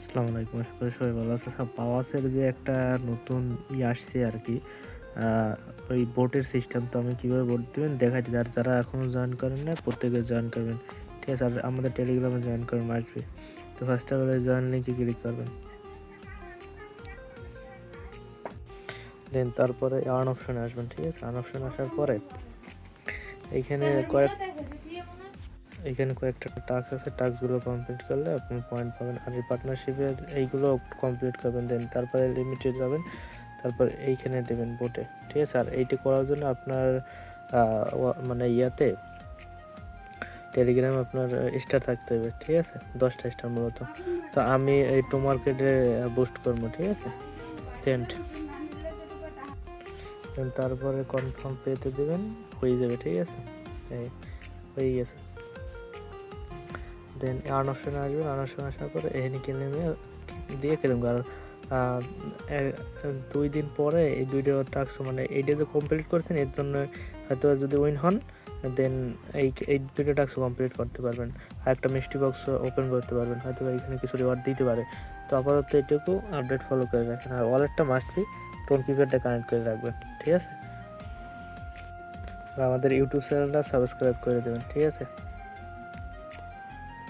আসসালামু আলাইকুম। আশা করি সবাই ভালো আছে। পাওয়াসের যে একটা নতুন আসছে আরকি। আ ওই বোটের সিস্টেম তো আমি কিভাবে ভোট দিবেন দেখাচ্ছি। আর যারা এখনো জয়েন করেন নাই প্রত্যেকে জয়েন করবেন। ঠিক আছে? আর আমাদের টেলিগ্রামে জয়েন করুন আসবে। তো ফার্স্ট অফ অল এই জয়েন লিংকে ক্লিক করবেন। দেন তারপরে আর্ন অপশনে আসবেন। ঠিক আছে? আর্ন অপশনে আসার পরে এইখানে কয়েকটা টাস্ক আছে। টাস্কগুলো কমপ্লিট করলে আপনি পয়েন্ট পাবেন। আর এই পার্টনারশিপে এইগুলো কমপ্লিট করবেন। দেন তারপরে লিমিটে যাবেন। তারপর এইখানে দেবেন বোটে। ঠিক আছে? আর এইটা করার জন্য আপনার মানে টেলিগ্রামে আপনার স্টার থাকতে হবে। ঠিক আছে? 10টা স্টার মূলত। তো আমি এই টু মার্কেটে বুস্ট করবো। ঠিক আছে? সেন্ট। তারপরে কনফার্ম পেতে দেবেন, হয়ে যাবে। ঠিক আছে? এই হয়ে গেছে। দেন আর্ন অপশনে আসবেন। আর্ন অপশনে আসার পরে এখানে কিনে দিয়ে কিনবো। আর 2 দিন পরে এই দুইটা টাস্ক মানে এইটা যে কমপ্লিট করছেন এর জন্য হয়তো যদি উইন হন দেন এই দুইটা টাস্ক কমপ্লিট করতে পারবেন। আর একটা মিষ্টি বক্স ওপেন করতে পারবেন, হয়তো এখানে কিছু রিওয়ার্ড দিতে পারে। তো আপাতত এটুকু আপডেট ফলো করে রাখেন। আর ওয়ালেটটা মাস্টলি টোন কিপ্যাডটা কানেক্ট করে রাখবেন। ঠিক আছে? আর আমাদের ইউটিউব চ্যানেলটা সাবস্ক্রাইব করে দেবেন। ঠিক আছে?